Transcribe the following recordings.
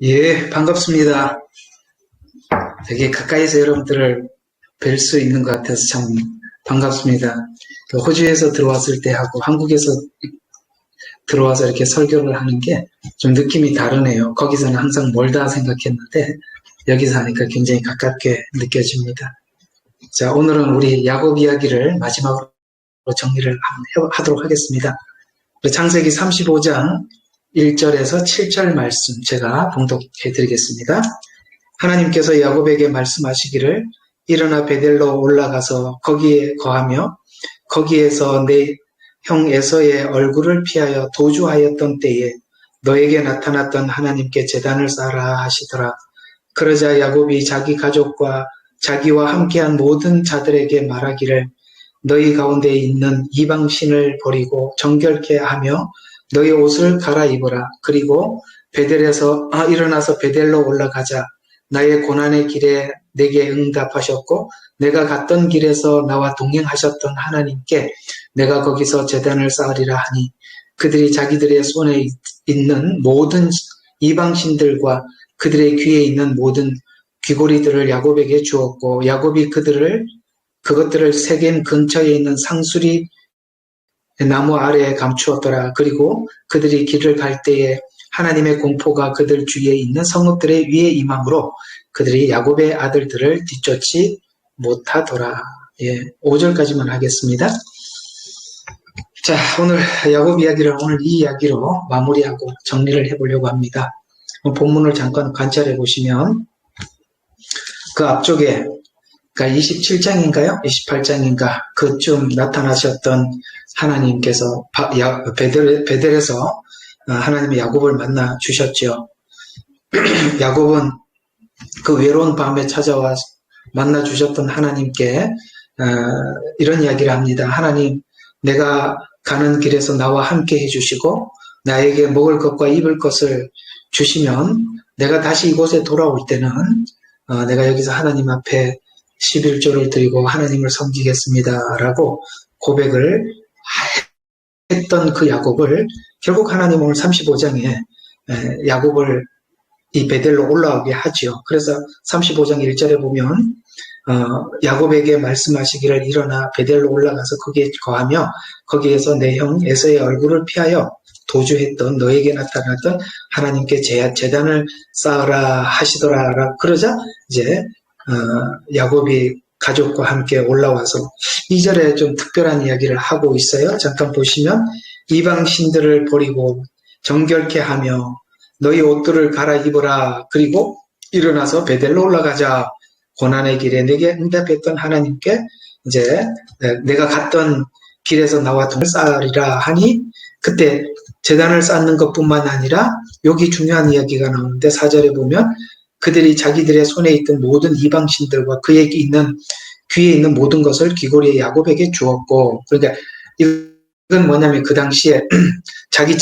예, 반갑습니다. 되게 가까이서 여러분들을 뵐 수 있는 것 같아서 참 반갑습니다. 호주에서 들어왔을 때 하고 한국에서 들어와서 이렇게 설교를 하는 게 좀 느낌이 다르네요. 거기서는 항상 멀다 생각했는데 여기서 하니까 굉장히 가깝게 느껴집니다. 자, 오늘은 우리 야곱 이야기를 마지막으로 정리를 하도록 하겠습니다. 창세기 35장 1절에서 7절 말씀 제가 봉독해 드리겠습니다. 하나님께서 야곱에게 말씀하시기를 일어나 베델로 올라가서 거기에 거하며 거기에서 내 형 에서의 얼굴을 피하여 도주하였던 때에 너에게 나타났던 하나님께 제단을 쌓아라 하시더라. 그러자 야곱이 자기 가족과 자기와 함께한 모든 자들에게 말하기를 너희 가운데 있는 이방신을 버리고 정결케 하며 너희 옷을 갈아입어라. 그리고 베델에서 일어나서 베델로 올라가자. 나의 고난의 길에 내게 응답하셨고 내가 갔던 길에서 나와 동행하셨던 하나님께 내가 거기서 제단을 쌓으리라 하니 그들이 자기들의 손에 있는 모든 이방신들과 그들의 귀에 있는 모든 귀고리들을 야곱에게 주었고 야곱이 그것들을 세겜 근처에 있는 상수리 나무 아래에 감추었더라. 그리고 그들이 길을 갈 때에 하나님의 공포가 그들 주위에 있는 성읍들의 위에 임함으로 그들이 야곱의 아들들을 뒤쫓지 못하더라. 예, 5절까지만 하겠습니다. 자, 오늘 야곱 이야기를 오늘 이 이야기로 마무리하고 정리를 해보려고 합니다. 본문을 잠깐 관찰해 보시면 그 앞쪽에 그러니까 27장인가요? 28장인가 그쯤 나타나셨던 하나님께서 베델에서 하나님의 야곱을 만나 주셨죠. 야곱은 그 외로운 밤에 찾아와 만나 주셨던 하나님께 이런 이야기를 합니다. 하나님, 내가 가는 길에서 나와 함께 해주시고 나에게 먹을 것과 입을 것을 주시면 내가 다시 이곳에 돌아올 때는 내가 여기서 하나님 앞에 11조를 드리고 하나님을 섬기겠습니다. 라고 고백을 했던 그 야곱을 결국 하나님 오늘 35장에 야곱을 이 베델로 올라오게 하죠. 그래서 35장 1절에 보면 야곱에게 말씀하시기를 일어나 베델로 올라가서 거기에 거하며 거기에서 내 형 에서의 얼굴을 피하여 도주했던 너에게 나타났던 하나님께 제단을 쌓으라 하시더라. 그러자 이제 야곱이 가족과 함께 올라와서 2절에 좀 특별한 이야기를 하고 있어요. 잠깐 보시면 이방신들을 버리고 정결케 하며 너희 옷들을 갈아입어라. 그리고 일어나서 베델로 올라가자. 고난의 길에 내게 응답했던 하나님께 이제 내가 갔던 길에서 나와 동을 쌓으리라 하니 그때 제단을 쌓는 것뿐만 아니라 여기 중요한 이야기가 나오는데 4절에 보면 그들이 자기들의 손에 있던 모든 이방신들과 그에게 있는 귀에 있는 모든 것을 귀고리의 야곱에게 주었고 그러니까 이건 뭐냐면 그 당시에 자기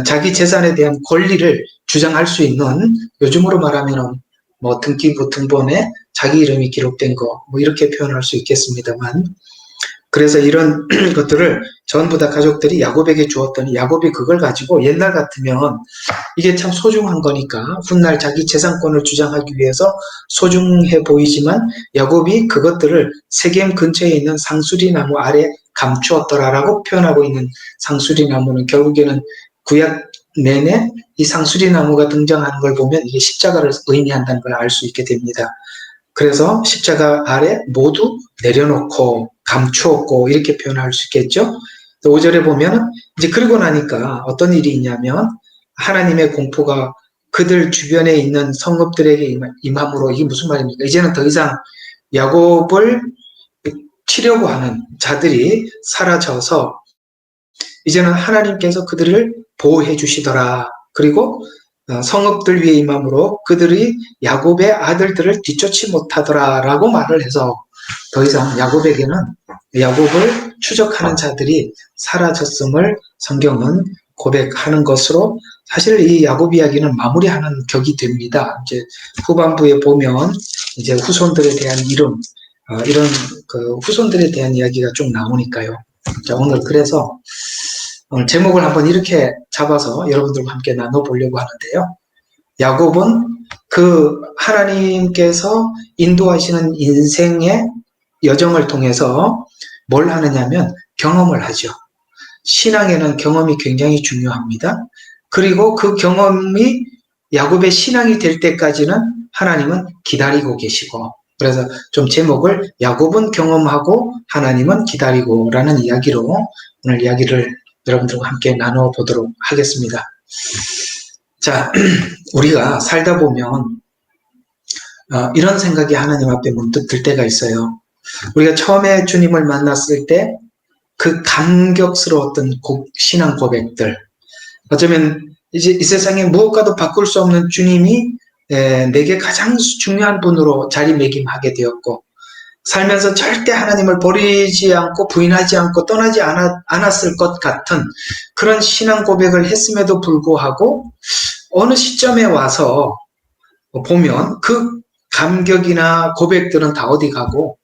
자기 재산에 대한 권리를 주장할 수 있는 요즘으로 말하면 뭐 등기부 등본에 자기 이름이 기록된 거 뭐 이렇게 표현할 수 있겠습니다만 그래서 이런 것들을 전부 다 가족들이 야곱에게 주었더니 야곱이 그걸 가지고 옛날 같으면 이게 참 소중한 거니까 훗날 자기 재산권을 주장하기 위해서 소중해 보이지만 야곱이 그것들을 세겜 근처에 있는 상수리 나무 아래 감추었더라라고 표현하고 있는 상수리 나무는 결국에는 구약 내내 이 상수리 나무가 등장하는 걸 보면 이게 십자가를 의미한다는 걸 알 수 있게 됩니다. 그래서 십자가 아래 모두 내려놓고 감추었고 이렇게 표현할 수 있겠죠. 5절에 보면 이제 그러고 나니까 어떤 일이 있냐면 하나님의 공포가 그들 주변에 있는 성읍들에게 임함으로 이게 무슨 말입니까? 이제는 더 이상 야곱을 치려고 하는 자들이 사라져서 이제는 하나님께서 그들을 보호해 주시더라. 그리고 성읍들 위에 임함으로 그들이 야곱의 아들들을 뒤쫓지 못하더라라고 말을 해서 더 이상 야곱을 추적하는 자들이 사라졌음을 성경은 고백하는 것으로 사실 이 야곱 이야기는 마무리하는 격이 됩니다. 이제 후반부에 보면 이제 후손들에 대한 이름 이런 그 후손들에 대한 이야기가 좀 나오니까요. 자, 오늘 그래서 오늘 제목을 한번 이렇게 잡아서 여러분들과 함께 나눠보려고 하는데요. 야곱은 그 하나님께서 인도하시는 인생의 여정을 통해서 뭘 하느냐면 경험을 하죠. 신앙에는 경험이 굉장히 중요합니다. 그리고 그 경험이 야곱의 신앙이 될 때까지는 하나님은 기다리고 계시고, 그래서 좀 제목을 야곱은 경험하고 하나님은 기다리고 라는 이야기로 오늘 이야기를 여러분들과 함께 나눠보도록 하겠습니다. 자, 우리가 살다 보면 이런 생각이 하나님 앞에 문득 들 때가 있어요. 우리가 처음에 주님을 만났을 때 그 감격스러웠던 신앙 고백들, 어쩌면 이제 이 세상에 무엇과도 바꿀 수 없는 주님이 내게 가장 중요한 분으로 자리매김하게 되었고, 살면서 절대 하나님을 버리지 않고 부인하지 않고 떠나지 않았을 것 같은 그런 신앙 고백을 했음에도 불구하고 어느 시점에 와서 보면 그 감격이나 고백들은 다 어디 가고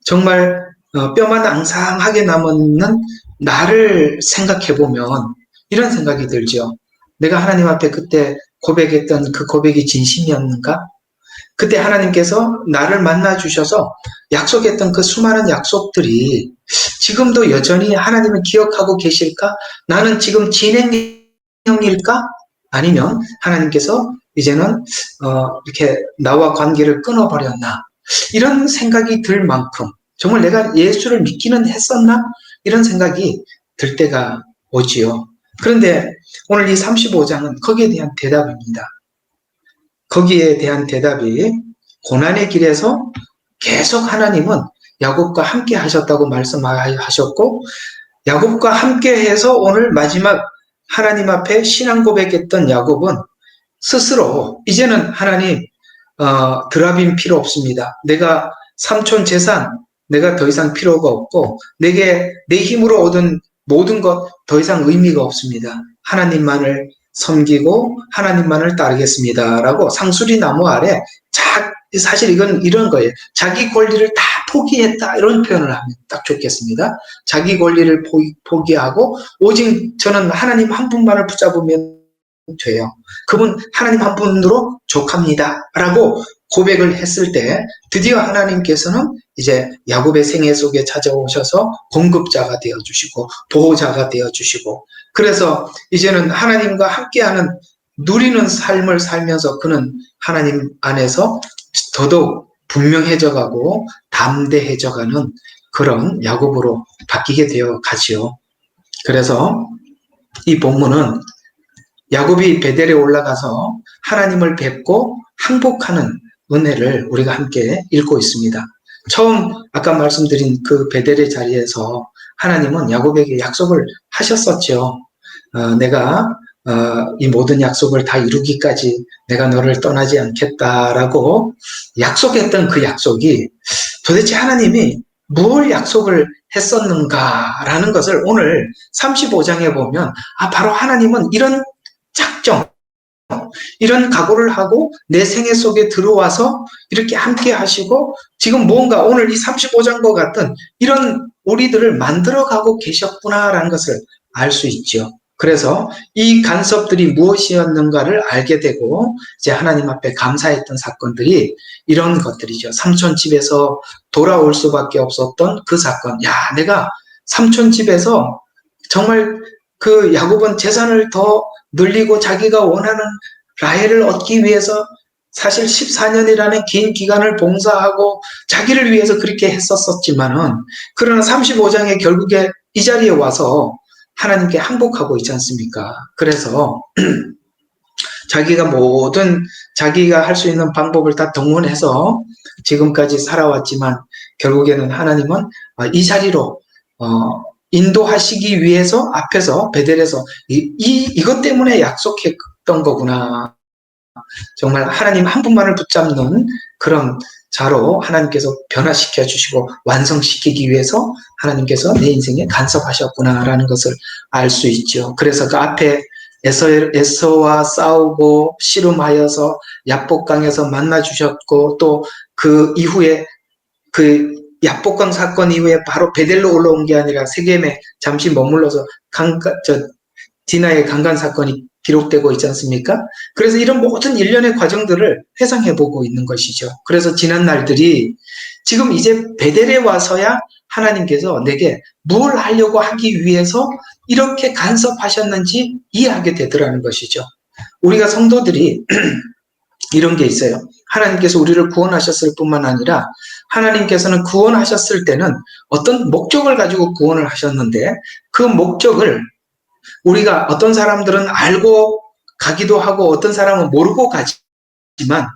정말 뼈만 앙상하게 남는 나를 생각해보면 이런 생각이 들죠. 내가 하나님 앞에 그때 고백했던 그 고백이 진심이었는가? 그때 하나님께서 나를 만나주셔서 약속했던 그 수많은 약속들이 지금도 여전히 하나님을 기억하고 계실까? 나는 지금 진행형일까? 아니면 하나님께서 이제는 이렇게 나와 관계를 끊어버렸나? 이런 생각이 들 만큼 정말 내가 예수를 믿기는 했었나? 이런 생각이 들 때가 오지요. 그런데 오늘 이 35장은 거기에 대한 대답입니다. 거기에 대한 대답이 고난의 길에서 계속 하나님은 야곱과 함께 하셨다고 말씀하셨고, 야곱과 함께 해서 오늘 마지막 하나님 앞에 신앙 고백했던 야곱은 스스로 이제는 하나님 드라빔 필요 없습니다. 내가 삼촌 재산 내가 더 이상 필요가 없고 내게 내 힘으로 얻은 모든 것 더 이상 의미가 없습니다. 하나님만을 섬기고 하나님만을 따르겠습니다. 라고 상수리 나무 아래 사실 이건 이런 거예요. 자기 권리를 다 포기했다. 이런 표현을 하면 딱 좋겠습니다. 자기 권리를 포기하고 오직 저는 하나님 한 분만을 붙잡으면 돼요. 그분 하나님 한 분으로 족합니다. 라고 고백을 했을 때 드디어 하나님께서는 이제 야곱의 생애 속에 찾아오셔서 공급자가 되어주시고 보호자가 되어주시고, 그래서 이제는 하나님과 함께하는 누리는 삶을 살면서 그는 하나님 안에서 더더욱 분명해져가고 담대해져가는 그런 야곱으로 바뀌게 되어 가지요. 그래서 이 본문은 야곱이 베델에 올라가서 하나님을 뵙고 항복하는 은혜를 우리가 함께 읽고 있습니다. 처음 아까 말씀드린 그 베델의 자리에서 하나님은 야곱에게 약속을 하셨었죠. 내가 이 모든 약속을 다 이루기까지 내가 너를 떠나지 않겠다라고 약속했던 그 약속이 도대체 하나님이 뭘 약속을 했었는가라는 것을 오늘 35장에 보면 바로 하나님은 이런 작정, 이런 각오를 하고 내 생애 속에 들어와서 이렇게 함께 하시고 지금 뭔가 오늘 이 35장과 같은 이런 우리들을 만들어가고 계셨구나라는 것을 알 수 있죠. 그래서 이 간섭들이 무엇이었는가를 알게 되고 이제 하나님 앞에 감사했던 사건들이 이런 것들이죠. 삼촌 집에서 돌아올 수밖에 없었던 그 사건. 내가 삼촌 집에서 정말 그 야곱은 재산을 더 늘리고 자기가 원하는 라헬을 얻기 위해서 사실 14년이라는 긴 기간을 봉사하고 자기를 위해서 그렇게 했었지만은, 그러나 35장에 결국에 이 자리에 와서 하나님께 항복하고 있지 않습니까? 그래서 자기가 모든 자기가 할 수 있는 방법을 다 동원해서 지금까지 살아왔지만 결국에는 하나님은 이 자리로 인도하시기 위해서 앞에서 베델에서 이것 때문에 약속했던 거구나. 정말 하나님 한 분만을 붙잡는 그런 자로 하나님께서 변화시켜 주시고 완성시키기 위해서 하나님께서 내 인생에 간섭하셨구나라는 것을 알 수 있죠. 그래서 그 앞에 에서와 싸우고 씨름하여서 야복강에서 만나 주셨고, 또 그 이후에 그 야복강 사건 이후에 바로 베델로 올라온 게 아니라 세겜에 잠시 머물러서 디나의 강간 사건이 기록되고 있지 않습니까? 그래서 이런 모든 일련의 과정들을 회상해보고 있는 것이죠. 그래서 지난 날들이 지금 이제 베델에 와서야 하나님께서 내게 뭘 하려고 하기 위해서 이렇게 간섭하셨는지 이해하게 되더라는 것이죠. 우리가 성도들이 이런 게 있어요. 하나님께서 우리를 구원하셨을 뿐만 아니라 하나님께서는 구원하셨을 때는 어떤 목적을 가지고 구원을 하셨는데 그 목적을 우리가 어떤 사람들은 알고 가기도 하고 어떤 사람은 모르고 가지만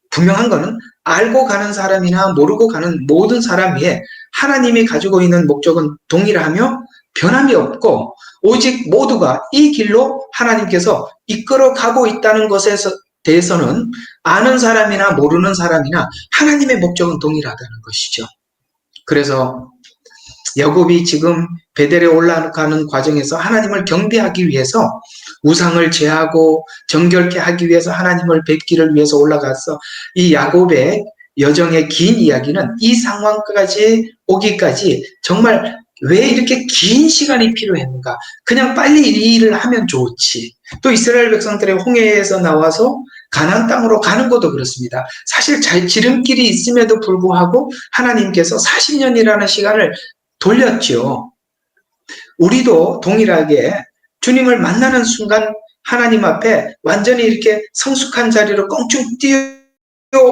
분명한 거는 알고 가는 사람이나 모르고 가는 모든 사람 위에 하나님이 가지고 있는 목적은 동일하며 변함이 없고 오직 모두가 이 길로 하나님께서 이끌어 가고 있다는 것에 대해서는 아는 사람이나 모르는 사람이나 하나님의 목적은 동일하다는 것이죠. 그래서 야곱이 지금 베델에 올라가는 과정에서 하나님을 경배하기 위해서 우상을 제하고 정결케 하기 위해서 하나님을 뵙기를 위해서 올라가서 이 야곱의 여정의 긴 이야기는 이 상황까지 오기까지 정말 왜 이렇게 긴 시간이 필요했는가? 그냥 빨리 이 일을 하면 좋지. 또 이스라엘 백성들의 홍해에서 나와서 가나안 땅으로 가는 것도 그렇습니다. 사실 잘 지름길이 있음에도 불구하고 하나님께서 40년이라는 시간을 돌렸죠. 우리도 동일하게 주님을 만나는 순간 하나님 앞에 완전히 이렇게 성숙한 자리로 껑충 뛰어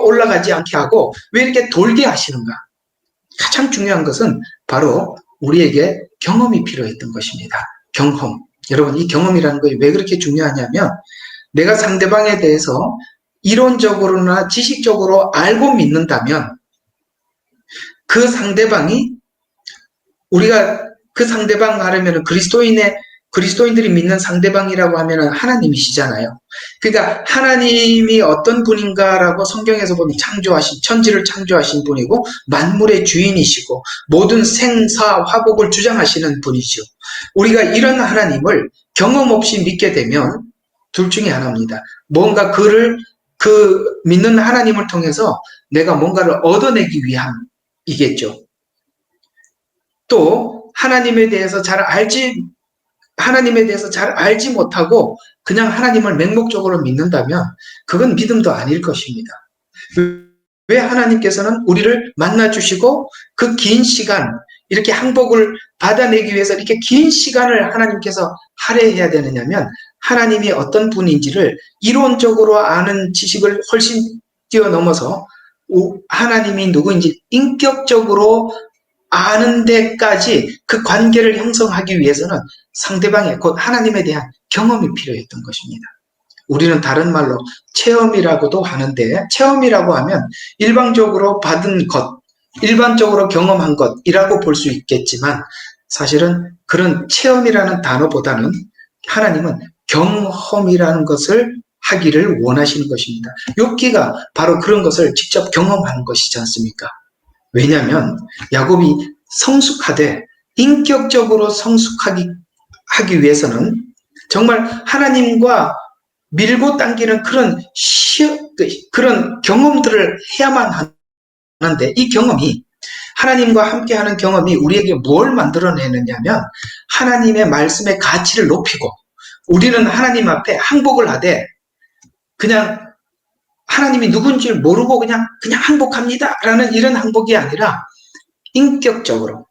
올라가지 않게 하고 왜 이렇게 돌게 하시는가? 가장 중요한 것은 바로 우리에게 경험이 필요했던 것입니다. 경험. 여러분, 이 경험이라는 것이 왜 그렇게 중요하냐면 내가 상대방에 대해서 이론적으로나 지식적으로 알고 믿는다면 그 상대방이 우리가 그 상대방 말하면 그리스도인들이 믿는 상대방이라고 하면 하나님이시잖아요. 그러니까 하나님이 어떤 분인가라고 성경에서 보면 천지를 창조하신 분이고 만물의 주인이시고 모든 생사 화복을 주장하시는 분이죠. 우리가 이런 하나님을 경험 없이 믿게 되면 둘 중에 하나입니다. 뭔가 그 믿는 하나님을 통해서 내가 뭔가를 얻어내기 위함이겠죠. 또 하나님에 대해서 잘 알지 못하고 그냥 하나님을 맹목적으로 믿는다면 그건 믿음도 아닐 것입니다. 왜 하나님께서는 우리를 만나주시고 그 긴 시간 이렇게 항복을 받아내기 위해서 이렇게 긴 시간을 하나님께서 할애해야 되느냐면 하나님이 어떤 분인지를 이론적으로 아는 지식을 훨씬 뛰어넘어서 하나님이 누구인지 인격적으로 아는 데까지 그 관계를 형성하기 위해서는 상대방의 곧 하나님에 대한 경험이 필요했던 것입니다. 우리는 다른 말로 체험이라고도 하는데 체험이라고 하면 일방적으로 받은 것, 일반적으로 경험한 것이라고 볼 수 있겠지만 사실은 그런 체험이라는 단어보다는 하나님은 경험이라는 것을 하기를 원하시는 것입니다. 욥기가 바로 그런 것을 직접 경험하는 것이지 않습니까? 왜냐하면 야곱이 성숙하되 인격적으로 성숙하기 위해서는 정말 하나님과 밀고 당기는 그런 경험들을 해야만 하는데 이 경험이 하나님과 함께하는 경험이 우리에게 뭘 만들어내느냐면 하나님의 말씀의 가치를 높이고 우리는 하나님 앞에 항복을 하되 그냥 하나님이 누군지 모르고 그냥 항복합니다 라는 이런 항복이 아니라 인격적으로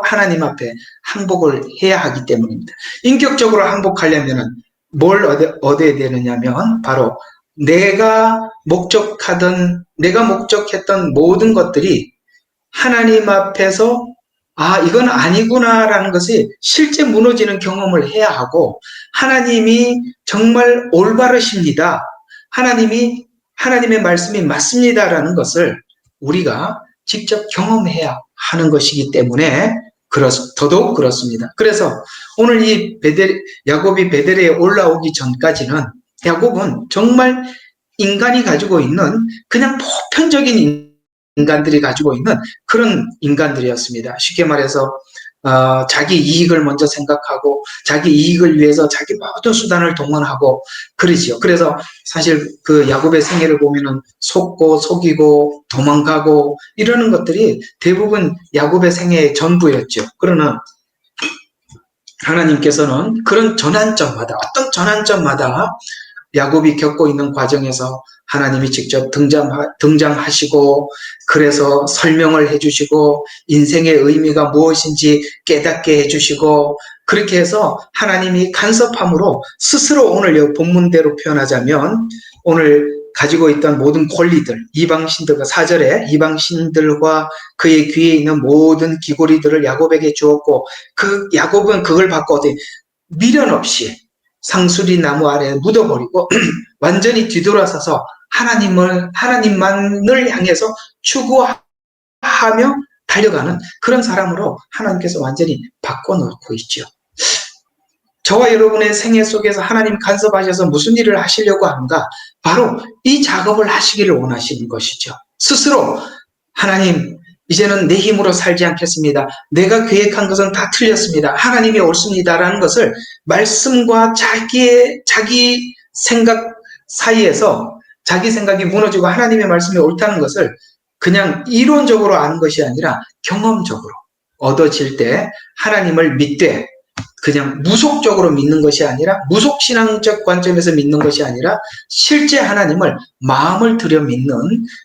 하나님 앞에 항복을 해야 하기 때문입니다. 인격적으로 항복하려면 뭘 얻어야 되느냐면 바로 내가 목적했던 모든 것들이 하나님 앞에서 이건 아니구나라는 것이 실제 무너지는 경험을 해야 하고 하나님이 정말 올바르십니다. 하나님의 말씀이 맞습니다라는 것을 우리가 직접 경험해야 하는 것이기 때문에 더더욱 그렇습니다. 그래서 오늘 야곱이 베델에 올라오기 전까지는 야곱은 정말 인간이 가지고 있는 그냥 보편적인 인간들이 가지고 있는 그런 인간들이었습니다. 쉽게 말해서 자기 이익을 먼저 생각하고 자기 이익을 위해서 자기 모든 수단을 동원하고 그러지요. 그래서 사실 그 야곱의 생애를 보면은 속고 속이고 도망가고 이러는 것들이 대부분 야곱의 생애의 전부였죠. 그러나 하나님께서는 그런 전환점마다, 어떤 전환점마다 야곱이 겪고 있는 과정에서 하나님이 직접 등장하시고, 그래서 설명을 해주시고, 인생의 의미가 무엇인지 깨닫게 해주시고, 그렇게 해서 하나님이 간섭함으로 스스로 오늘 이 본문대로 표현하자면, 오늘 가지고 있던 모든 권리들, 이방신들과, 4절에 이방신들과 그의 귀에 있는 모든 귀고리들을 야곱에게 주었고, 그 야곱은 그걸 받고 미련 없이 상수리 나무 아래에 묻어버리고 완전히 뒤돌아서서 하나님만을 향해서 추구하며 달려가는 그런 사람으로 하나님께서 완전히 바꿔놓고 있죠. 저와 여러분의 생애 속에서 하나님 간섭하셔서 무슨 일을 하시려고 하는가? 바로 이 작업을 하시기를 원하시는 것이죠. 스스로 하나님, 이제는 내 힘으로 살지 않겠습니다. 내가 계획한 것은 다 틀렸습니다. 하나님이 옳습니다라는 것을 말씀과 자기 생각 사이에서 자기 생각이 무너지고 하나님의 말씀이 옳다는 것을 그냥 이론적으로 아는 것이 아니라 경험적으로 얻어질 때 하나님을 믿되, 그냥 무속적으로 믿는 것이 아니라, 무속신앙적 관점에서 믿는 것이 아니라 실제 하나님을 마음을 들여 믿는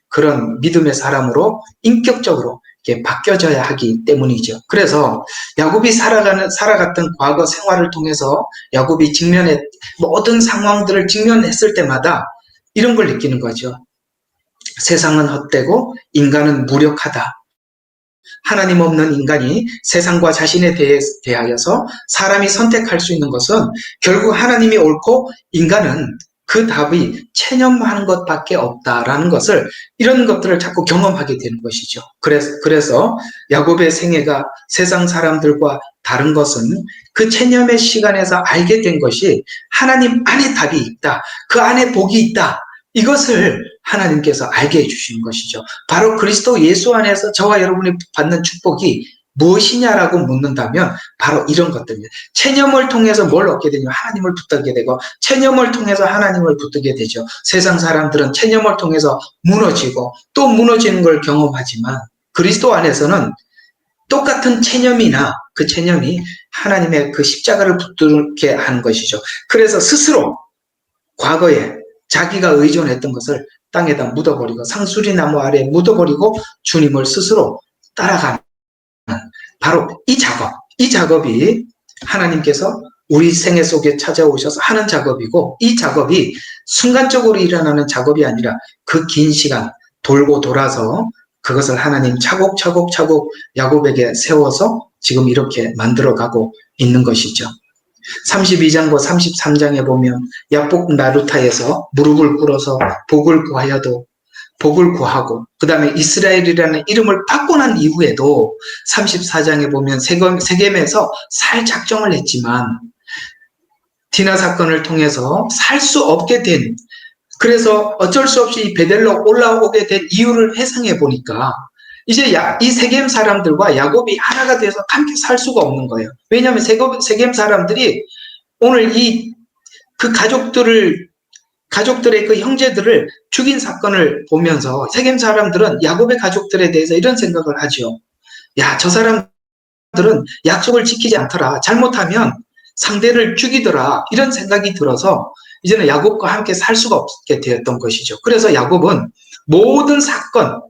그런 믿음의 사람으로 인격적으로 이렇게 바뀌어져야 하기 때문이죠. 그래서 야곱이 살아갔던 과거 생활을 통해서 야곱이 모든 상황들을 직면했을 때마다 이런 걸 느끼는 거죠. 세상은 헛되고 인간은 무력하다. 하나님 없는 인간이 세상과 자신에 대하여서 사람이 선택할 수 있는 것은 결국 하나님이 옳고 인간은 그 답이 체념하는 것밖에 없다라는 것을, 이런 것들을 자꾸 경험하게 되는 것이죠. 그래서 야곱의 생애가 세상 사람들과 다른 것은 그 체념의 시간에서 알게 된 것이 하나님 안에 답이 있다, 그 안에 복이 있다, 이것을 하나님께서 알게 해주시는 것이죠. 바로 그리스도 예수 안에서 저와 여러분이 받는 축복이 무엇이냐라고 묻는다면 바로 이런 것들입니다. 체념을 통해서 뭘 얻게 되냐면 하나님을 붙들게 되고, 체념을 통해서 하나님을 붙들게 되죠. 세상 사람들은 체념을 통해서 무너지고 또 무너지는 걸 경험하지만 그리스도 안에서는 똑같은 체념이나 그 체념이 하나님의 그 십자가를 붙들게 하는 것이죠. 그래서 스스로 과거에 자기가 의존했던 것을 땅에다 묻어버리고, 상수리 나무 아래에 묻어버리고 주님을 스스로 따라가는 바로 이 작업이 하나님께서 우리 생애 속에 찾아오셔서 하는 작업이고, 이 작업이 순간적으로 일어나는 작업이 아니라 그 긴 시간 돌고 돌아서 그것을 하나님 차곡차곡 야곱에게 세워서 지금 이렇게 만들어가고 있는 것이죠. 32장과 33장에 보면 야복 나루타에서 무릎을 꿇어서 복을 구하고, 그 다음에 이스라엘이라는 이름을 받고 난 이후에도 34장에 보면 세겜에서 살 작정을 했지만 디나 사건을 통해서 살 수 없게 된, 그래서 어쩔 수 없이 베델로 올라오게 된 이유를 회상해 보니까 이제 이 세겜 사람들과 야곱이 하나가 돼서 함께 살 수가 없는 거예요. 왜냐하면 세겜 사람들이 오늘 그 가족들의 그 형제들을 죽인 사건을 보면서 세겜 사람들은 야곱의 가족들에 대해서 이런 생각을 하죠. 야, 저 사람들은 약속을 지키지 않더라. 잘못하면 상대를 죽이더라. 이런 생각이 들어서 이제는 야곱과 함께 살 수가 없게 되었던 것이죠. 그래서 야곱은 모든 사건,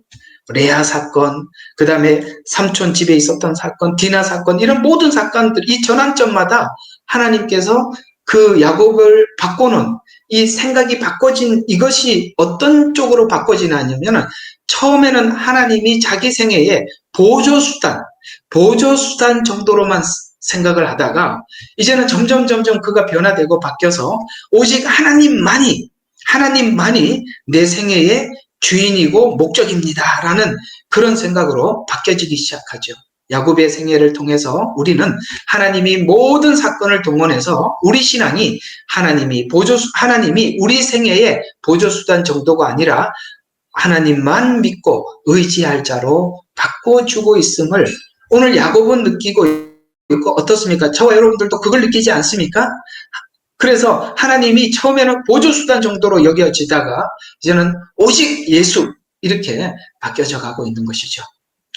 레아 사건, 그 다음에 삼촌 집에 있었던 사건, 디나 사건, 이런 모든 사건들, 이 전환점마다 하나님께서 그 야곱을 바꾸는 이 생각이 바꿔진 이것이 어떤 쪽으로 바꿔지냐면, 처음에는 하나님이 자기 생애에 보조수단 정도로만 생각을 하다가 이제는 점점 그가 변화되고 바뀌어서 오직 하나님만이 내 생애의 주인이고 목적입니다 라는 그런 생각으로 바뀌어지기 시작하죠. 야곱의 생애를 통해서 우리는 하나님이 모든 사건을 동원해서 우리 신앙이 하나님이 우리 생애의 보조수단 정도가 아니라 하나님만 믿고 의지할 자로 바꿔주고 있음을 오늘 야곱은 느끼고 있고, 어떻습니까? 저와 여러분들도 그걸 느끼지 않습니까? 그래서 하나님이 처음에는 보조수단 정도로 여겨지다가 이제는 오직 예수, 이렇게 바뀌어져 가고 있는 것이죠.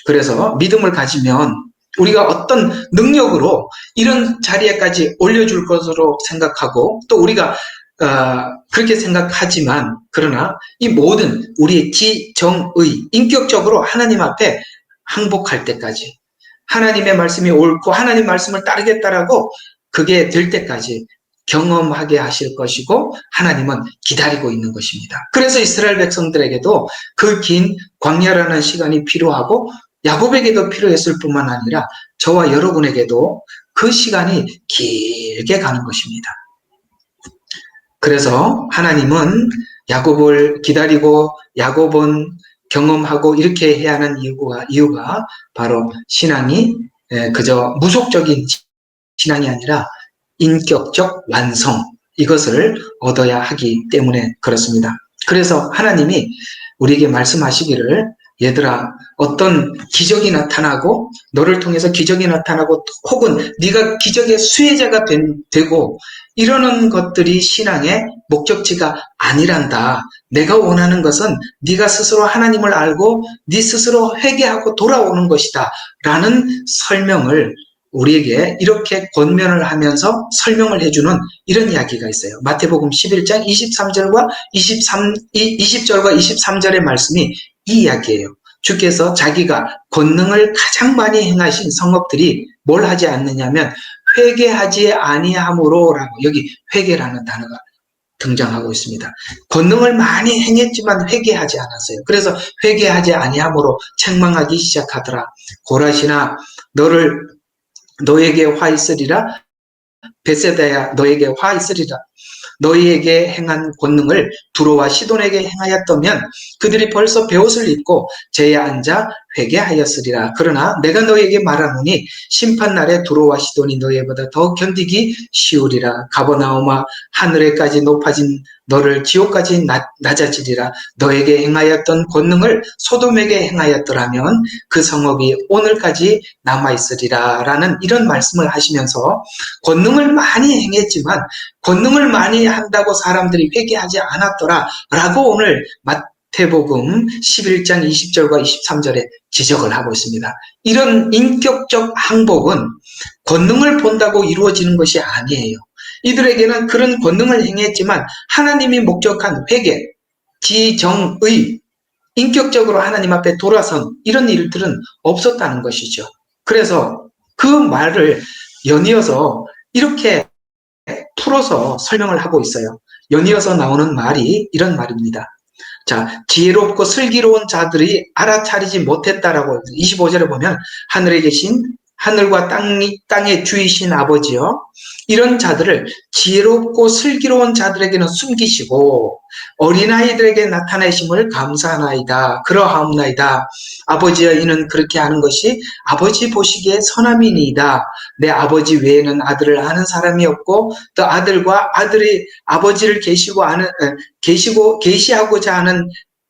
그래서 믿음을 가지면 우리가 어떤 능력으로 이런 자리에까지 올려줄 것으로 생각하고 또 우리가 그렇게 생각하지만 그러나 이 모든 우리의 지정의 인격적으로 하나님 앞에 항복할 때까지 하나님의 말씀이 옳고 하나님 말씀을 따르겠다라고 그게 될 때까지 경험하게 하실 것이고 하나님은 기다리고 있는 것입니다. 그래서 이스라엘 백성들에게도 그 긴 광야라는 시간이 필요하고 야곱에게도 필요했을 뿐만 아니라 저와 여러분에게도 그 시간이 길게 가는 것입니다. 그래서 하나님은 야곱을 기다리고 야곱은 경험하고 이렇게 해야 하는 이유가 바로 신앙이 그저 무속적인 신앙이 아니라 인격적 완성, 이것을 얻어야 하기 때문에 그렇습니다. 그래서 하나님이 우리에게 말씀하시기를 얘들아 어떤 기적이 나타나고 너를 통해서 기적이 나타나고 혹은 네가 기적의 수혜자가 되고 이러는 것들이 신앙의 목적지가 아니란다. 내가 원하는 것은 네가 스스로 하나님을 알고 네 스스로 회개하고 돌아오는 것이다 라는 설명을 우리에게 이렇게 권면을 하면서 설명을 해주는 이런 이야기가 있어요. 마태복음 11장 23절과 20절과 23절의 말씀이 이 이야기예요. 주께서 자기가 권능을 가장 많이 행하신 성읍들이 뭘 하지 않느냐면 회개하지 아니함으로라고 여기 회개라는 단어가 등장하고 있습니다. 권능을 많이 행했지만 회개하지 않았어요. 그래서 회개하지 아니함으로 책망하기 시작하더라. 고라시나 너에게 화 있으리라. 베세다야 너에게 화 있으리라. 너희에게 행한 권능을 두로와 시돈에게 행하였다면 그들이 벌써 베옷을 입고 제에 앉아 회개하였으리라. 그러나 내가 너희에게 말하노니 심판날에 두로와 시돈이 너희보다 더 견디기 쉬우리라. 가버나움아 하늘에까지 높아진 너를 지옥까지 낮아지리라. 너에게 행하였던 권능을 소돔에게 행하였더라면 그 성읍이 오늘까지 남아있으리라 라는 이런 말씀을 하시면서 권능을 많이 행했지만 권능을 많이 한다고 사람들이 회개하지 않았더라 라고 오늘 마태복음 11장 20절과 23절에 지적을 하고 있습니다. 이런 인격적 항복은 권능을 본다고 이루어지는 것이 아니에요. 이들에게는 그런 권능을 행했지만 하나님이 목적한 회개, 지정의, 인격적으로 하나님 앞에 돌아선 이런 일들은 없었다는 것이죠. 그래서 그 말을 연이어서 이렇게 풀어서 설명을 하고 있어요. 연이어서 나오는 말이 이런 말입니다. 자, 지혜롭고 슬기로운 자들이 알아차리지 못했다라고 25절에 보면 하늘에 계신 하늘과 땅의 주이신 아버지여 이런 자들을 지혜롭고 슬기로운 자들에게는 숨기시고 어린아이들에게 나타내심을 감사하나이다. 그러하옵나이다. 아버지여 이는 그렇게 하는 것이 아버지 보시기에 선함이니이다. 내 아버지 외에는 아들을 아는 사람이 없고 또 아들과 아들이 아버지를 계시하고자 하는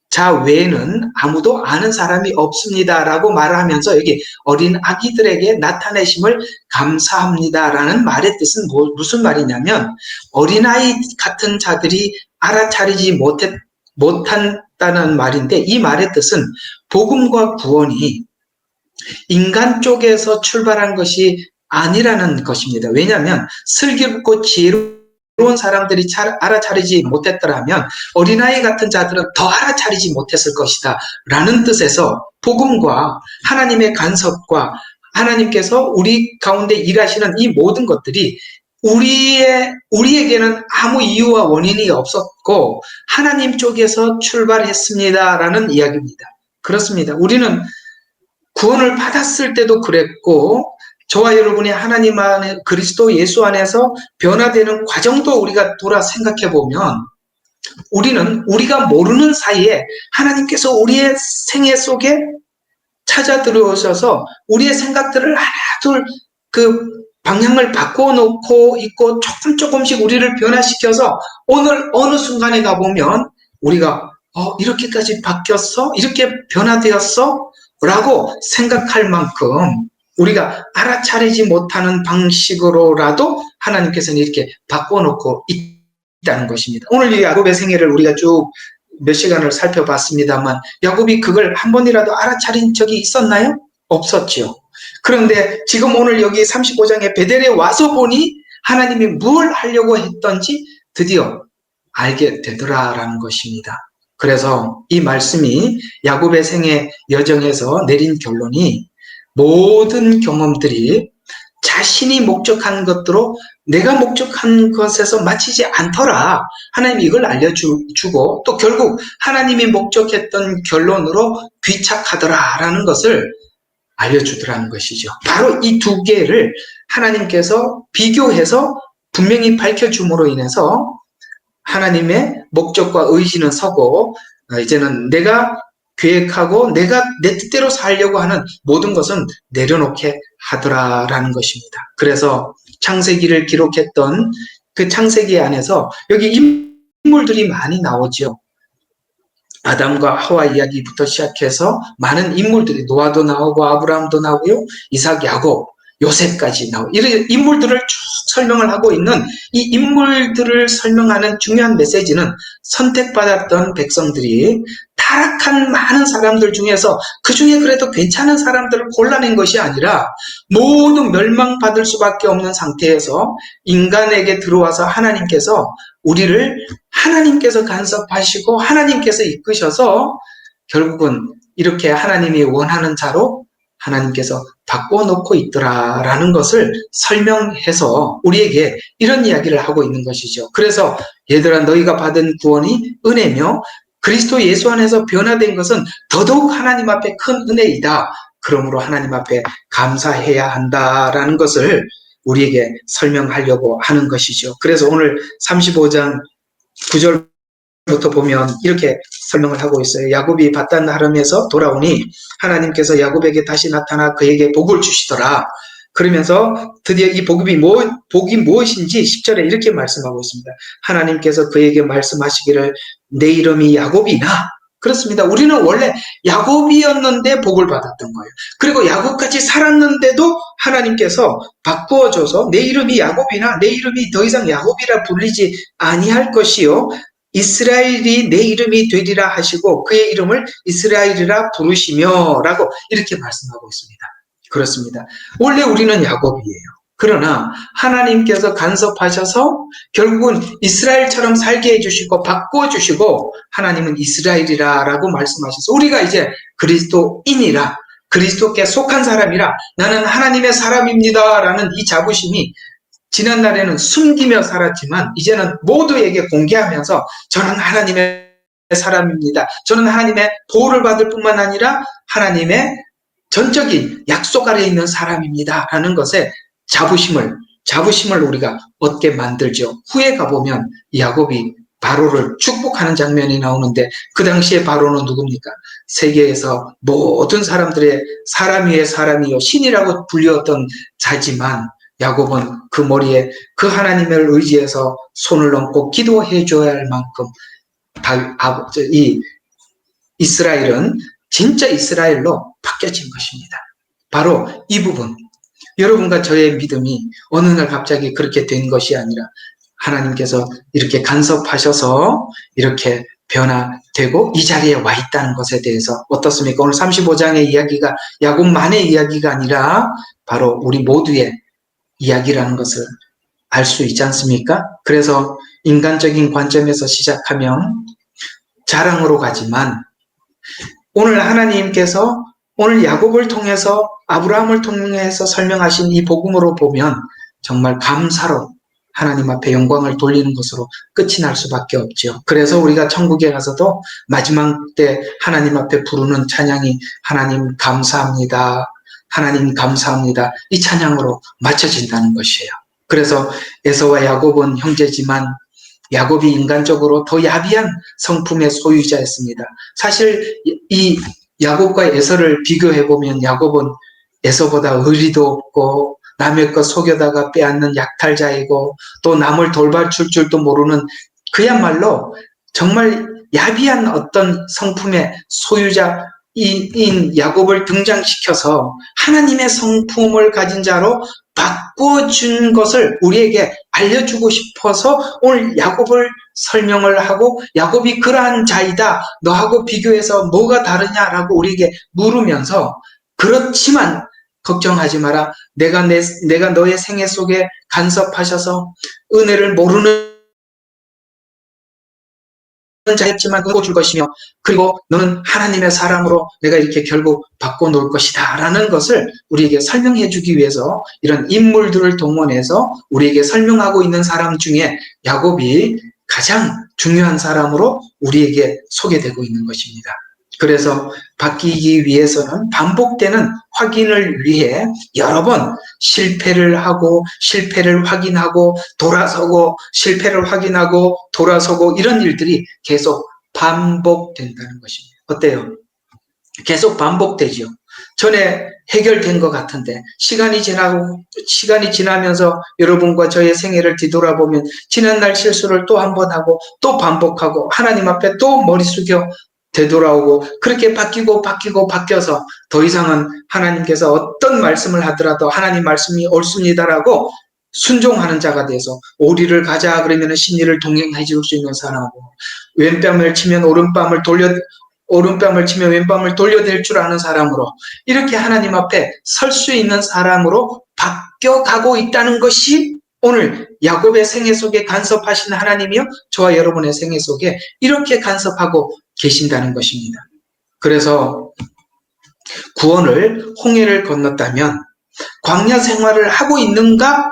자 외에는 아무도 아는 사람이 없습니다라고 말을 하면서 여기 어린 아기들에게 나타내심을 감사합니다라는 말의 뜻은 무슨 말이냐면 어린아이 같은 자들이 알아차리지 못한다는 말인데 이 말의 뜻은 복음과 구원이 인간 쪽에서 출발한 것이 아니라는 것입니다. 왜냐하면 슬기롭고 지혜로운 사람들이 알아차리지 못했더라면 어린아이 같은 자들은 더 알아차리지 못했을 것이다 라는 뜻에서 복음과 하나님의 간섭과 하나님께서 우리 가운데 일하시는 이 모든 것들이 우리에게는 아무 이유와 원인이 없었고 하나님 쪽에서 출발했습니다라는 이야기입니다. 그렇습니다. 우리는 구원을 받았을 때도 그랬고 저와 여러분이 하나님 안에 그리스도 예수 안에서 변화되는 과정도 우리가 돌아 생각해 보면 우리는 우리가 모르는 사이에 하나님께서 우리의 생애 속에 찾아 들어오셔서 우리의 생각들을 하나 둘 그 방향을 바꿔놓고 있고 조금씩 우리를 변화시켜서 오늘 어느 순간에 가보면 우리가 이렇게까지 바뀌었어? 이렇게 변화되었어? 라고 생각할 만큼 우리가 알아차리지 못하는 방식으로라도 하나님께서는 이렇게 바꿔놓고 있다는 것입니다. 오늘 이 야곱의 생애를 우리가 쭉 몇 시간을 살펴봤습니다만 야곱이 그걸 한 번이라도 알아차린 적이 있었나요? 없었지요. 그런데 지금 오늘 여기 35장에 베델에 와서 보니 하나님이 뭘 하려고 했던지 드디어 알게 되더라라는 것입니다. 그래서 이 말씀이 야곱의 생애 여정에서 내린 결론이 모든 경험들이 자신이 목적한 것대로 내가 목적한 것에서 마치지 않더라. 하나님이 이걸 알려주고 또 결국 하나님이 목적했던 결론으로 귀착하더라라는 것을 알려주더라는 것이죠. 바로 이 두 개를 하나님께서 비교해서 분명히 밝혀줌으로 인해서 하나님의 목적과 의지는 서고 이제는 내가 계획하고 내가 내 뜻대로 살려고 하는 모든 것은 내려놓게 하더라라는 것입니다. 그래서 창세기를 기록했던 그 창세기 안에서 여기 인물들이 많이 나오죠. 아담과 하와 이야기부터 시작해서 많은 인물들이 노아도 나오고 아브라함도 나오고요. 이삭, 야곱, 요셉까지 나오고 이런 인물들을 쭉 설명을 하고 있는 이 인물들을 설명하는 중요한 메시지는 선택받았던 백성들이 타락한 많은 사람들 중에서 그 중에 그래도 괜찮은 사람들을 골라낸 것이 아니라 모두 멸망받을 수밖에 없는 상태에서 인간에게 들어와서 하나님께서 우리를 하나님께서 간섭하시고 하나님께서 이끄셔서 결국은 이렇게 하나님이 원하는 자로 하나님께서 바꿔놓고 있더라라는 것을 설명해서 우리에게 이런 이야기를 하고 있는 것이죠. 그래서 얘들아 너희가 받은 구원이 은혜며 그리스도 예수 안에서 변화된 것은 더더욱 하나님 앞에 큰 은혜이다. 그러므로 하나님 앞에 감사해야 한다라는 것을 우리에게 설명하려고 하는 것이죠. 그래서 오늘 35장 9절부터 보면 이렇게 설명을 하고 있어요. 야곱이 밧단 아람에서 돌아오니 하나님께서 야곱에게 다시 나타나 그에게 복을 주시더라. 그러면서 드디어 이 복이 무엇인지 10절에 이렇게 말씀하고 있습니다. 하나님께서 그에게 말씀하시기를 내 이름이 야곱이나 그렇습니다. 우리는 원래 야곱이었는데 복을 받았던 거예요. 그리고 야곱같이 살았는데도 하나님께서 바꾸어줘서 내 이름이 야곱이나 내 이름이 더 이상 야곱이라 불리지 아니할 것이요 이스라엘이 내 이름이 되리라 하시고 그의 이름을 이스라엘이라 부르시며 라고 이렇게 말씀하고 있습니다. 그렇습니다. 원래 우리는 야곱이에요. 그러나 하나님께서 간섭하셔서 결국은 이스라엘처럼 살게 해주시고 바꿔주시고 하나님은 이스라엘이라고 말씀하셔서 우리가 이제 그리스도인이라 그리스도께 속한 사람이라 나는 하나님의 사람입니다 라는 이 자부심이 지난날에는 숨기며 살았지만 이제는 모두에게 공개하면서 저는 하나님의 사람입니다. 저는 하나님의 보호를 받을 뿐만 아니라 하나님의 전적인 약속 아래에 있는 사람입니다 라는 것에 자부심을 우리가 얻게 만들죠. 후에 가보면 야곱이 바로를 축복하는 장면이 나오는데 그 당시에 바로는 누굽니까? 세계에서 모든 사람들의 사람 위에 사람이요 신이라고 불렸던 자지만 야곱은 그 머리에 그 하나님을 의지해서 손을 얹고 기도해 줘야 할 만큼 이 이스라엘은 진짜 이스라엘로 바뀌어진 것입니다. 바로 이 부분 여러분과 저의 믿음이 어느 날 갑자기 그렇게 된 것이 아니라 하나님께서 이렇게 간섭하셔서 이렇게 변화되고 이 자리에 와 있다는 것에 대해서 어떻습니까? 오늘 35장의 이야기가 야곱만의 이야기가 아니라 바로 우리 모두의 이야기라는 것을 알 수 있지 않습니까? 그래서 인간적인 관점에서 시작하면 자랑으로 가지만 오늘 하나님께서 오늘 야곱을 통해서 아브라함을 통해서 설명하신 이 복음으로 보면 정말 감사로 하나님 앞에 영광을 돌리는 것으로 끝이 날 수밖에 없죠. 그래서 우리가 천국에 가서도 마지막 때 하나님 앞에 부르는 찬양이 하나님 감사합니다. 하나님 감사합니다. 이 찬양으로 맞춰진다는 것이에요. 그래서 에서와 야곱은 형제지만 야곱이 인간적으로 더 야비한 성품의 소유자였습니다. 사실 이 야곱과 에서를 비교해보면 야곱은 에서보다 의리도 없고 남의 것 속여다가 빼앗는 약탈자이고 또 남을 돌봐줄 줄도 모르는 그야말로 정말 야비한 어떤 성품의 소유자인 야곱을 등장시켜서 하나님의 성품을 가진 자로 바꿔준 것을 우리에게 알려주고 싶어서 오늘 야곱을 설명을 하고 야곱이 그러한 자이다. 너하고 비교해서 뭐가 다르냐라고 우리에게 물으면서 그렇지만 걱정하지 마라. 내가 너의 생애 속에 간섭하셔서 은혜를 모르는 자였지만 그거 줄 것이며, 그리고 너는 하나님의 사람으로 내가 이렇게 결국 바꿔놓을 것이다 라는 것을 우리에게 설명해 주기 위해서 이런 인물들을 동원해서 우리에게 설명하고 있는 사람 중에 야곱이 가장 중요한 사람으로 우리에게 소개되고 있는 것입니다. 그래서 바뀌기 위해서는 반복되는 확인을 위해 여러 번 실패를 하고 실패를 확인하고 돌아서고 실패를 확인하고 돌아서고 이런 일들이 계속 반복된다는 것입니다. 어때요? 계속 반복되죠. 전에 해결된 것 같은데 시간이 지나면서 여러분과 저의 생애를 뒤돌아보면 지난날 실수를 또 한 번 하고 또 반복하고 하나님 앞에 또 머리 숙여 되돌아오고 그렇게 바뀌어서 더 이상은 하나님께서 어떤 말씀을 하더라도 하나님 말씀이 옳습니다라고 순종하는 자가 돼서 오리를 가자 그러면 심리를 동행해 줄 수 있는 사람하고, 왼뺨을 치면 오른뺨을 치면 왼뺨을 돌려댈 줄 아는 사람으로 이렇게 하나님 앞에 설 수 있는 사람으로 바뀌어가고 있다는 것이 오늘 야곱의 생애 속에 간섭하신 하나님이요 저와 여러분의 생애 속에 이렇게 간섭하고 계신다는 것입니다. 그래서 구원을 홍해를 건넜다면 광야 생활을 하고 있는가?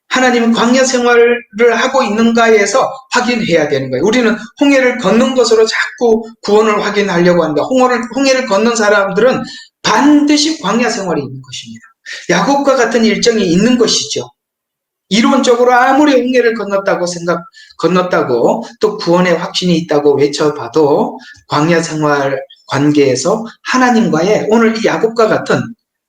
하나님은 광야 생활을 하고 있는가에서 확인해야 되는 거예요. 우리는 홍해를 걷는 것으로 자꾸 구원을 확인하려고 합니다. 홍해를 걷는 사람들은 반드시 광야 생활이 있는 것입니다. 야곱과 같은 일정이 있는 것이죠. 이론적으로 아무리 홍해를 건넜다고 또 구원의 확신이 있다고 외쳐봐도 광야 생활 관계에서 하나님과의 오늘 이 야곱과 같은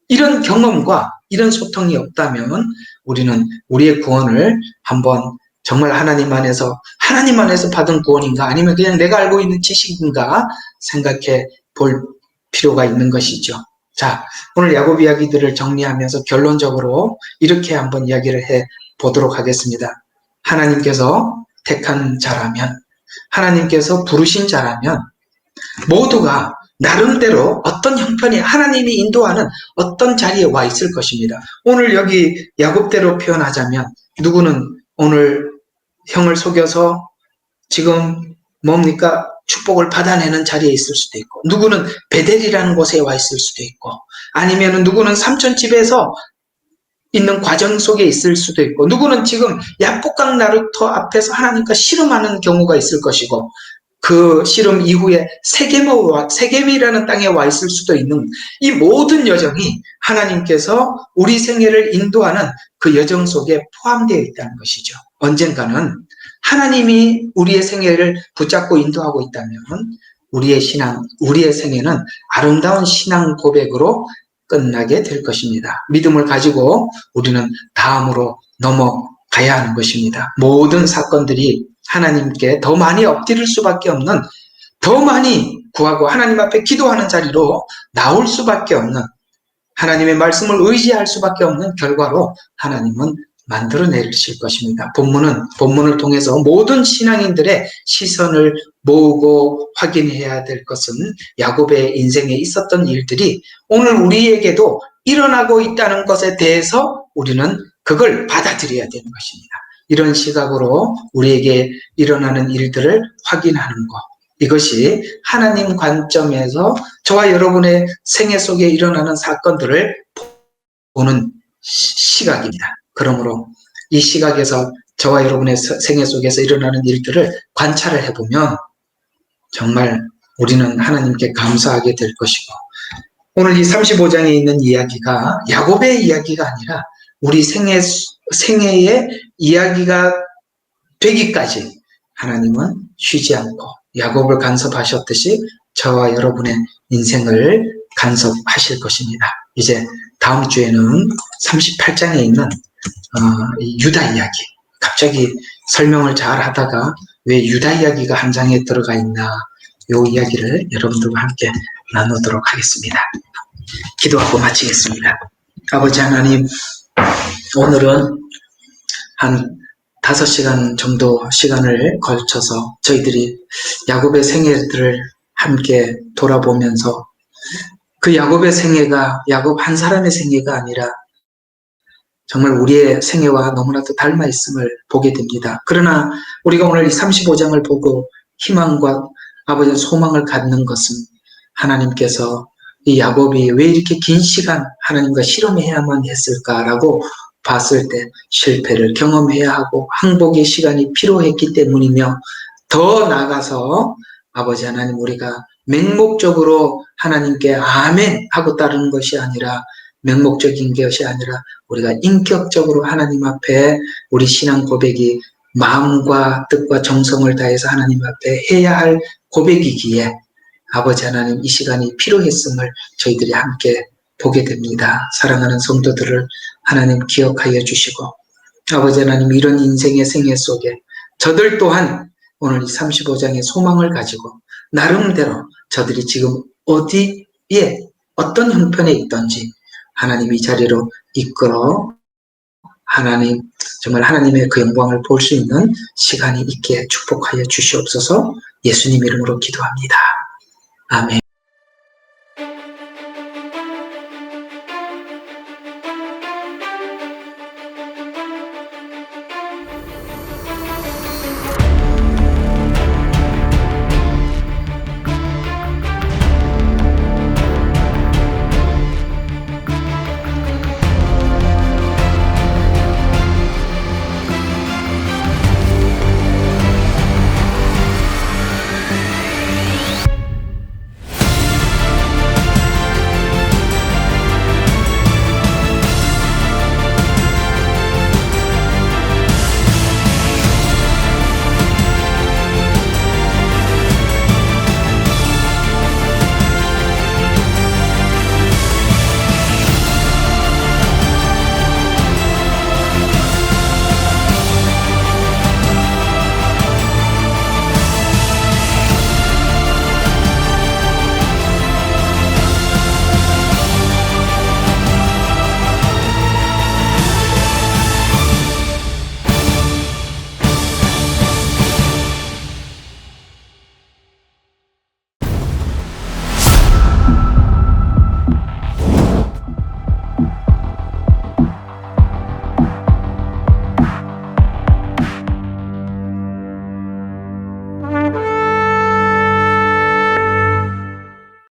이런 경험과 이런 소통이 없다면 우리는 우리의 구원을 한번 정말 하나님 안에서 받은 구원인가 아니면 그냥 내가 알고 있는 지식인가 생각해 볼 필요가 있는 것이죠. 자, 오늘 야곱 이야기들을 정리하면서 결론적으로 이렇게 한번 이야기를 해 보도록 하겠습니다. 하나님께서 택한 자라면, 하나님께서 부르신 자라면 모두가 나름대로 어떤 형편이 하나님이 인도하는 어떤 자리에 와 있을 것입니다. 오늘 여기 야곱대로 표현하자면 누구는 오늘 형을 속여서 지금 뭡니까? 축복을 받아내는 자리에 있을 수도 있고, 누구는 베델이라는 곳에 와 있을 수도 있고, 아니면 누구는 삼촌 집에서 있는 과정 속에 있을 수도 있고, 누구는 지금 야복강 나루터 앞에서 하나님과 씨름하는 경우가 있을 것이고, 그 씨름 이후에 세겜이라는 땅에 와 있을 수도 있는 이 모든 여정이 하나님께서 우리 생애를 인도하는 그 여정 속에 포함되어 있다는 것이죠. 언젠가는 하나님이 우리의 생애를 붙잡고 인도하고 있다면 우리의 생애는 아름다운 신앙 고백으로 끝나게 될 것입니다. 믿음을 가지고 우리는 다음으로 넘어가야 하는 것입니다. 모든 사건들이 하나님께 더 많이 엎드릴 수밖에 없는, 더 많이 구하고 하나님 앞에 기도하는 자리로 나올 수밖에 없는, 하나님의 말씀을 의지할 수밖에 없는 결과로 하나님은 만들어내실 것입니다. 본문을 통해서 모든 신앙인들의 시선을 모으고 확인해야 될 것은 야곱의 인생에 있었던 일들이 오늘 우리에게도 일어나고 있다는 것에 대해서 우리는 그걸 받아들여야 되는 것입니다. 이런 시각으로 우리에게 일어나는 일들을 확인하는 것, 이것이 하나님 관점에서 저와 여러분의 생애 속에 일어나는 사건들을 보는 시각입니다. 그러므로 이 시각에서 저와 여러분의 생애 속에서 일어나는 일들을 관찰을 해보면 정말 우리는 하나님께 감사하게 될 것이고, 오늘 이 35장에 있는 이야기가 야곱의 이야기가 아니라 우리 생애의 이야기가 되기까지 하나님은 쉬지 않고 야곱을 간섭하셨듯이 저와 여러분의 인생을 간섭하실 것입니다. 이제 다음 주에는 38장에 있는 유다 이야기, 갑자기 설명을 잘 하다가 왜 유다 이야기가 한 장에 들어가 있나, 이 이야기를 여러분들과 함께 나누도록 하겠습니다. 기도하고 마치겠습니다. 아버지 하나님, 오늘은 한 5시간 정도 시간을 걸쳐서 저희들이 야곱의 생애들을 함께 돌아보면서 그 야곱의 생애가 야곱 한 사람의 생애가 아니라 정말 우리의 생애와 너무나도 닮아 있음을 보게 됩니다. 그러나 우리가 오늘 이 35장을 보고 희망과 아버지의 소망을 갖는 것은 하나님께서 이 야곱이 왜 이렇게 긴 시간 하나님과 실험해야만 했을까라고 봤을 때 실패를 경험해야 하고 항복의 시간이 필요했기 때문이며, 더 나아가서 아버지 하나님, 우리가 맹목적으로 하나님께 아멘 하고 따르는 것이 아니라, 맹목적인 것이 아니라 우리가 인격적으로 하나님 앞에 우리 신앙 고백이 마음과 뜻과 정성을 다해서 하나님 앞에 해야 할 고백이기에 아버지 하나님, 이 시간이 필요했음을 저희들이 함께 보게 됩니다. 사랑하는 성도들을 하나님 기억하여 주시고, 아버지 하나님, 이런 인생의 생애 속에 저들 또한 오늘 이 35장의 소망을 가지고 나름대로 저들이 지금 어디에 어떤 형편에 있던지 하나님 이 자리로 이끌어 하나님, 정말 하나님의 그 영광을 볼 수 있는 시간이 있게 축복하여 주시옵소서. 예수님 이름으로 기도합니다. 아멘.